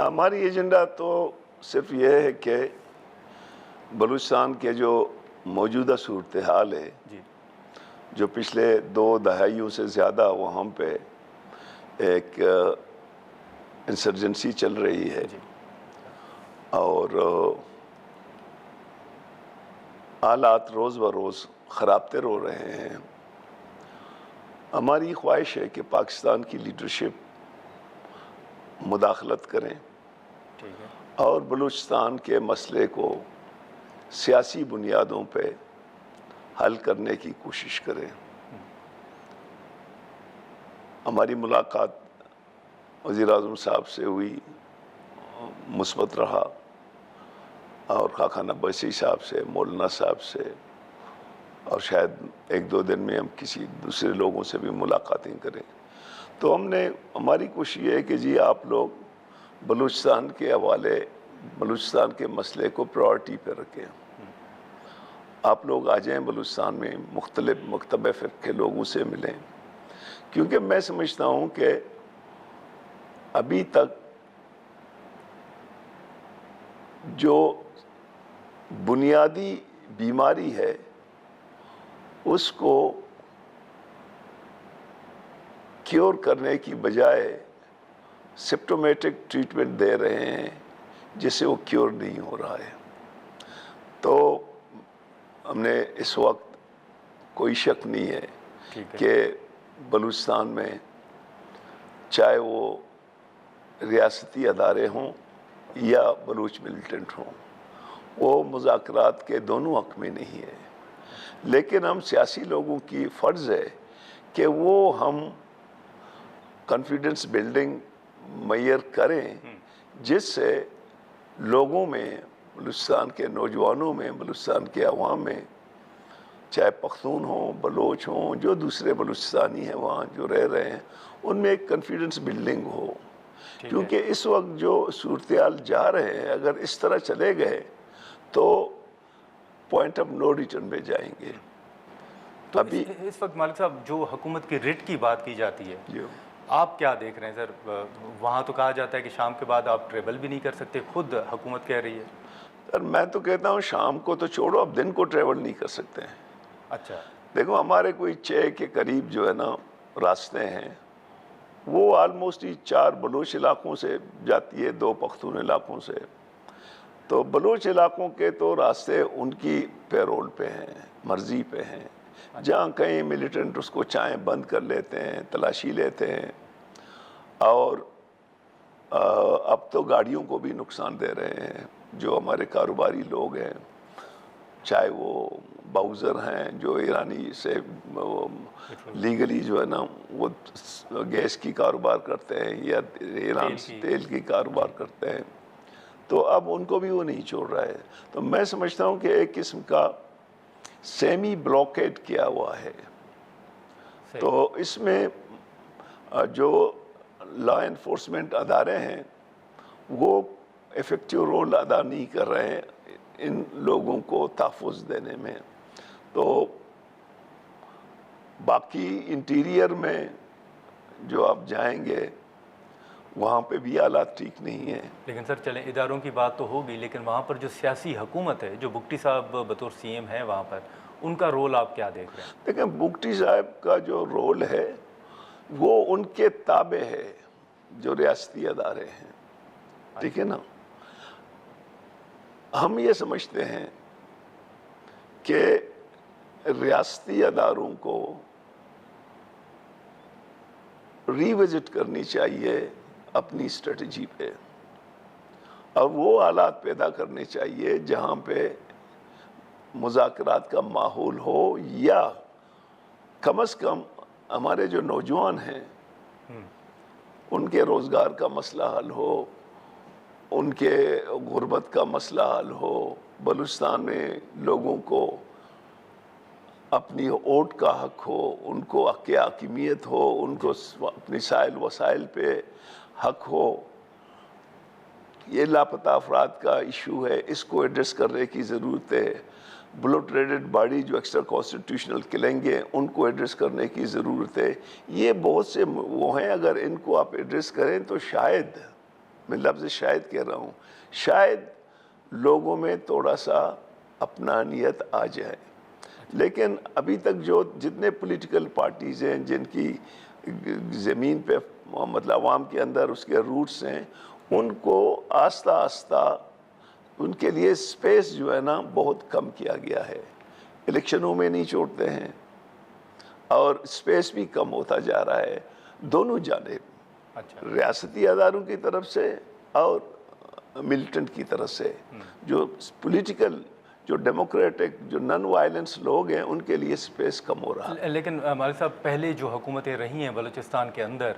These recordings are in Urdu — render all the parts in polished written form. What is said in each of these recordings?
ہماری ایجنڈا تو صرف یہ ہے کہ بلوچستان کے جو موجودہ صورتحال ہے جی جو پچھلے 2 دہائیوں سے زیادہ وہ ہم پہ ایک انسرجنسی چل رہی ہے جی اور حالات روز بروز خرابتے رو رہے ہیں. ہماری خواہش ہے کہ پاکستان کی لیڈرشپ مداخلت کریں ٹھیک ہے. اور بلوچستان کے مسئلے کو سیاسی بنیادوں پہ حل کرنے کی کوشش کریں. ہماری ملاقات وزیر اعظم صاحب سے ہوئی، مثبت رہا، اور خاقان عباسی صاحب سے، مولانا صاحب سے، اور شاید 1-2 دن میں ہم کسی دوسرے لوگوں سے بھی ملاقاتیں کریں. تو ہماری کوشش یہ ہے کہ جی آپ لوگ بلوچستان کے حوالے، بلوچستان کے مسئلے کو پرائورٹی پہ رکھیں. آپ لوگ آ جائیں بلوچستان میں، مختلف مکتب فقہ کے لوگوں سے ملیں، کیونکہ میں سمجھتا ہوں کہ ابھی تک جو بنیادی بیماری ہے اس کو کیور کرنے کی بجائے سمپٹومیٹک ٹریٹمنٹ دے رہے ہیں جس سے وہ کیور نہیں ہو رہا ہے. تو ہم نے اس وقت کوئی شک نہیں ہے ٹھیک ہے. کہ بلوچستان میں چاہے وہ ریاستی ادارے ہوں یا بلوچ ملیٹنٹ ہوں، وہ مذاکرات کے دونوں حق میں نہیں ہے. لیکن ہم سیاسی لوگوں کی فرض ہے کہ وہ ہم کانفیڈنس بلڈنگ میسر کریں جس سے لوگوں میں، بلوچستان کے نوجوانوں میں، بلوچستان کے عوام میں، چاہے پختون ہوں، بلوچ ہوں، جو دوسرے بلوچستانی ہیں وہاں جو رہ رہے ہیں، ان میں ایک کانفیڈنس بلڈنگ ہو. کیونکہ اس وقت جو صورتحال جا رہے ہیں اگر اس طرح چلے گئے تو پوائنٹ آف نو ریٹرن پہ جائیں گے. تو ابھی اس وقت مالک صاحب جو حکومت کی ریٹ کی بات کی جاتی ہے، جو آپ کیا دیکھ رہے ہیں سر؟ وہاں تو کہا جاتا ہے کہ شام کے بعد آپ ٹریول بھی نہیں کر سکتے، خود حکومت کہہ رہی ہے. سر میں تو کہتا ہوں شام کو تو چھوڑو، اب دن کو ٹریول نہیں کر سکتے ہیں. اچھا. دیکھو ہمارے کوئی 6 کے قریب جو ہے نا راستے ہیں، وہ آلموسٹ 4 بلوچ علاقوں سے جاتی ہے، 2 پختون علاقوں سے. تو بلوچ علاقوں کے تو راستے ان کی پیرول پہ ہیں، مرضی پہ ہیں. جہاں کہیں ملیٹنٹ اس کو چائیں بند کر لیتے ہیں، تلاشی لیتے ہیں، اور اب تو گاڑیوں کو بھی نقصان دے رہے ہیں جو ہمارے کاروباری لوگ ہیں، چاہے وہ باؤزر ہیں جو ایرانی سے لیگلی جو ہے نا وہ گیس کی کاروبار کرتے ہیں یا ایران سے تیل کی کاروبار کرتے ہیں. تو اب ان کو بھی وہ نہیں چھوڑ رہا ہے. تو میں سمجھتا ہوں کہ ایک قسم کا سیمی بلاکیڈ کیا ہوا ہے. تو اس میں جو لا انفورسمنٹ ادارے ہیں وہ ایفیکٹو رول ادا نہیں کر رہے ہیں ان لوگوں کو تحفظ دینے میں. تو باقی انٹیریئر میں جو آپ جائیں گے وہاں پہ بھی حالات ٹھیک نہیں ہیں. لیکن سر چلیں اداروں کی بات تو ہوگی، لیکن وہاں پر جو سیاسی حکومت ہے، جو بگٹی صاحب بطور سی ایم ہیں وہاں پر، ان کا رول آپ کیا دیکھ رہے ہیں؟ دیکھیں بگٹی صاحب کا جو رول ہے وہ ان کے تابع ہے جو ریاستی ادارے ہیں. ٹھیک ہے نا. ہم یہ سمجھتے ہیں کہ ریاستی اداروں کو ری وزٹ کرنی چاہیے اپنی اسٹریٹجی پہ، اور وہ حالات پیدا کرنے چاہیے جہاں پہ مذاکرات کا ماحول ہو، یا کم از کم ہمارے جو نوجوان ہیں ان کے روزگار کا مسئلہ حل ہو، ان کے غربت کا مسئلہ حل ہو، بلوچستان میں لوگوں کو اپنی ووٹ کا حق ہو، ان کو حق حاکمیت ہو، ان کو اپنی سائل وسائل پہ حق ہو. یہ لاپتہ افراد کا ایشو ہے، اس کو ایڈریس کرنے کی ضرورت ہے. بلو ٹریڈڈ باڈی جو ایکسٹرا کانسٹیٹیوشنل کلنگ ہیں ان کو ایڈریس کرنے کی ضرورت ہے. یہ بہت سے وہ ہیں، اگر ان کو آپ ایڈریس کریں تو شاید میں لفظ شاید کہہ رہا ہوں، شاید لوگوں میں تھوڑا سا اپنانیت آ جائے، لیکن ابھی تک جو جتنے پولیٹیکل پارٹیز ہیں جن کی زمین پہ مطلب عوام کے اندر اس کے روٹس ہیں، ان کو آہستہ آہستہ ان کے لیے سپیس جو ہے نا بہت کم کیا گیا ہے، الیکشنوں میں نہیں چھوڑتے ہیں اور سپیس بھی کم ہوتا جا رہا ہے دونوں جانب، اچھا ریاستی اداروں کی طرف سے اور ملیٹنٹ کی طرف سے، جو پولیٹیکل جو ڈیموکریٹک جو نان وائلنس لوگ ہیں ان کے لیے سپیس کم ہو رہا ہے۔ لیکن مالک صاحب پہلے جو حکومتیں رہی ہیں بلوچستان کے اندر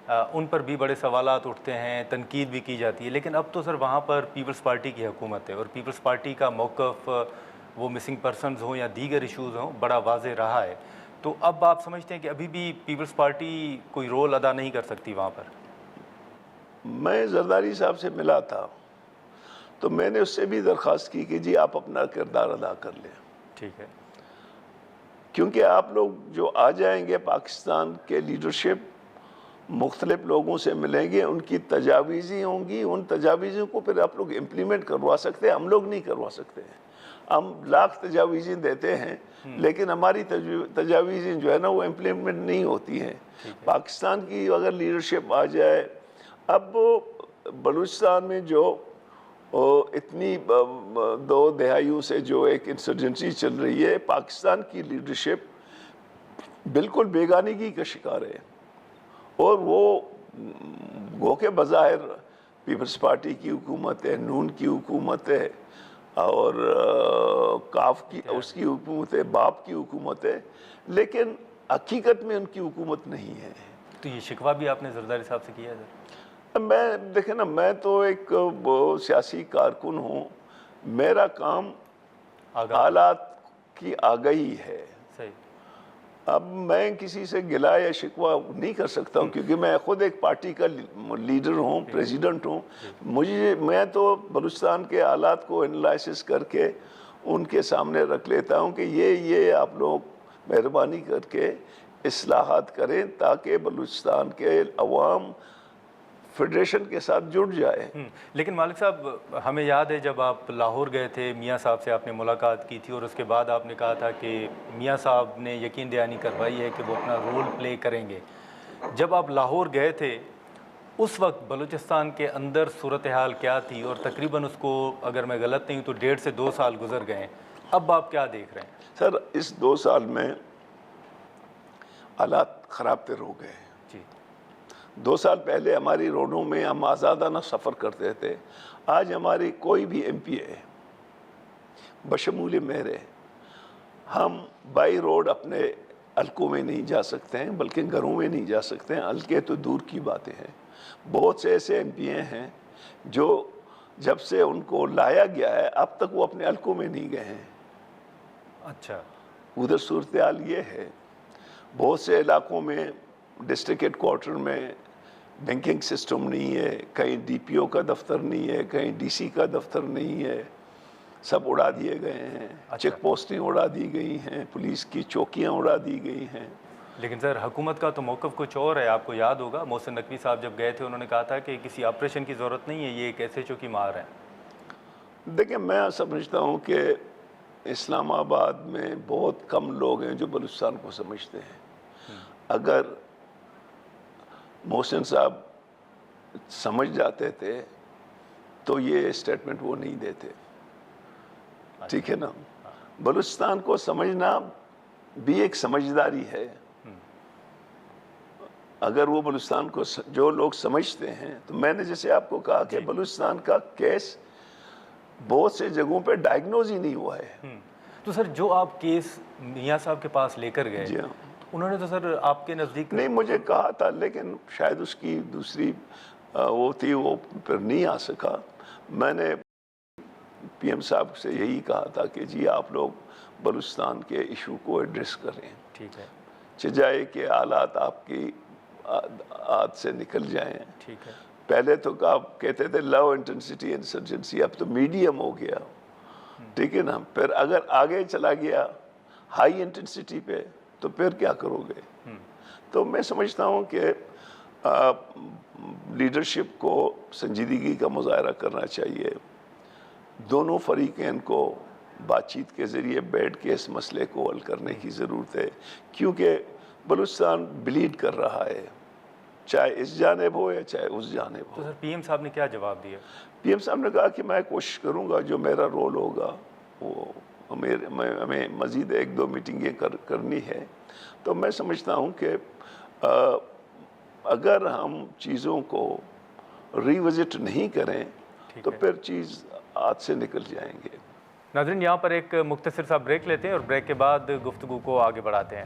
ان پر بھی بڑے سوالات اٹھتے ہیں، تنقید بھی کی جاتی ہے، لیکن اب تو سر وہاں پر پیپلز پارٹی کی حکومت ہے اور پیپلز پارٹی کا موقف وہ مسنگ پرسنز ہوں یا دیگر ایشوز ہوں بڑا واضح رہا ہے، تو اب آپ سمجھتے ہیں کہ ابھی بھی پیپلز پارٹی کوئی رول ادا نہیں کر سکتی وہاں پر؟ میں زرداری صاحب سے ملا تھا تو میں نے اس سے بھی درخواست کی کہ جی آپ اپنا کردار ادا کر لیں، ٹھیک ہے، کیونکہ آپ لوگ جو آ جائیں گے پاکستان کے لیڈرشپ مختلف لوگوں سے ملیں گے، ان کی تجاویزیں ہوں گی، ان تجاویزوں کو پھر آپ لوگ امپلیمنٹ کروا سکتے ہیں، ہم لوگ نہیں کروا سکتے ہیں، ہم لاکھ تجاویزیں دیتے ہیں لیکن ہماری تجاویزیں جو ہے نا وہ امپلیمنٹ نہیں ہوتی ہیں۔ پاکستان کی اگر لیڈرشپ آ جائے، اب بلوچستان میں جو اتنی 2 دہائیوں سے جو ایک انسرجنسی چل رہی ہے، پاکستان کی لیڈرشپ بالکل بیگانگی کا شکار ہے، اور وہ گو کہ بظاہر پیپلز پارٹی کی حکومت ہے، نون کی حکومت ہے اور کاف کی اس کی حکومت ہے، باپ کی حکومت ہے، لیکن حقیقت میں ان کی حکومت نہیں ہے۔ تو یہ شکوہ بھی آپ نے زرداری صاحب سے کیا ہے سر؟ میں دیکھیں نا، میں تو ایک سیاسی کارکن ہوں، میرا کام حالات کی آگہی ہے، صحیح، اب میں کسی سے گلا یا شکوہ نہیں کر سکتا ہوں کیونکہ میں خود ایک پارٹی کا لیڈر ہوں، پریزیڈنٹ ہوں، میں تو بلوچستان کے حالات کو انالائسس کر کے ان کے سامنے رکھ لیتا ہوں کہ یہ آپ لوگ مہربانی کر کے اصلاحات کریں تاکہ بلوچستان کے عوام فیڈریشن کے ساتھ جڑ جائے۔ لیکن مالک صاحب ہمیں یاد ہے جب آپ لاہور گئے تھے، میاں صاحب سے آپ نے ملاقات کی تھی اور اس کے بعد آپ نے کہا تھا کہ میاں صاحب نے یقین دہانی کروائی ہے کہ وہ اپنا رول پلے کریں گے۔ جب آپ لاہور گئے تھے اس وقت بلوچستان کے اندر صورتحال کیا تھی، اور تقریباً اس کو اگر میں غلط نہیں ہوں تو 1.5 سے 2 سال گزر گئے ہیں، اب آپ کیا دیکھ رہے ہیں؟ سر اس 2 سال میں حالات خراب تر ہو گئے۔ جی، 2 سال پہلے ہماری روڈوں میں ہم آزادانہ سفر کرتے تھے، آج ہماری کوئی بھی ایم پی ہے بشمول میرے، ہم بائی روڈ اپنے حلقوں میں نہیں جا سکتے ہیں بلکہ گھروں میں نہیں جا سکتے ہیں، حلقے تو دور کی باتیں ہیں۔ بہت سے ایسے ایم پی ہیں جو جب سے ان کو لایا گیا ہے اب تک وہ اپنے حلقوں میں نہیں گئے ہیں۔ اچھا، ادھر صورتحال یہ ہے، بہت سے علاقوں میں ڈسٹرکٹ ہیڈ کوارٹر میں بینکنگ سسٹم نہیں ہے، کہیں ڈی پی او کا دفتر نہیں ہے، کہیں ڈی سی کا دفتر نہیں ہے، سب اڑا دیے گئے ہیں، چیک پوسٹیں اڑا دی گئی ہیں، پولیس کی چوکیاں اڑا دی گئی ہیں۔ لیکن سر حکومت کا تو موقف کچھ اور ہے، آپ کو یاد ہوگا محسن نقوی صاحب جب گئے تھے انہوں نے کہا تھا کہ کسی آپریشن کی ضرورت نہیں ہے، یہ ایک ایسے چو کی مار ہے۔ دیکھیں میں سمجھتا ہوں کہ اسلام آباد میں بہت کم لوگ ہیں جو بلوچستان کو سمجھتے ہیں۔ اگر محسن صاحب سمجھ جاتے تھے تو یہ اسٹیٹمنٹ وہ نہیں دیتے، ٹھیک ہے نا؟ بلوچستان کو سمجھنا بھی ایک سمجھداری ہے۔ اگر وہ بلوچستان کو جو لوگ سمجھتے ہیں تو میں نے جیسے آپ کو کہا کہ بلوچستان کا کیس بہت سے جگہوں پہ ڈائیگنوز ہی نہیں ہوا ہے۔ تو سر جو آپ کیس میاں صاحب کے پاس لے کر گئے، جی ہاں، انہوں نے تو سر آپ کے نزدیک نہیں مجھے کہا تھا لیکن شاید اس کی دوسری وہ تھی، وہ پھر نہیں آ سکا۔ میں نے پی ایم صاحب سے یہی کہا تھا کہ جی آپ لوگ بلوچستان کے ایشو کو ایڈریس کریں، ٹھیک ہے، چاہے کہ حالات آپ کی ہاتھ سے نکل جائیں۔ ٹھیک ہے، پہلے تو آپ کہتے تھے لو انٹینسٹی انسرجنسی، اب تو میڈیم ہو گیا، ٹھیک ہے نا؟ پھر اگر آگے چلا گیا ہائی انٹینسٹی پہ تو پھر کیا کرو گے؟ تو میں سمجھتا ہوں کہ لیڈرشپ کو سنجیدگی کا مظاہرہ کرنا چاہیے. دونوں فریقین کو بات چیت کے ذریعے بیٹھ کے اس مسئلے کو حل کرنے کی ضرورت ہے، کیونکہ بلوچستان بلیڈ کر رہا ہے، چاہے اس جانب ہو یا چاہے اس جانب تو ہو. سر پی ایم صاحب نے کیا جواب دیا؟ پی ایم صاحب نے کہا کہ میں کوشش کروں گا، جو میرا رول ہوگا وہ ہمیں مزید 1-2 میٹنگیں کرنی ہے. تو میں سمجھتا ہوں کہ اگر ہم چیزوں کو ریوزٹ نہیں کریں تو پھر چیز ہاتھ سے نکل جائیں گے. ناظرین، یہاں پر ایک مختصر سا بریک لیتے ہیں اور بریک کے بعد گفتگو کو آگے بڑھاتے ہیں.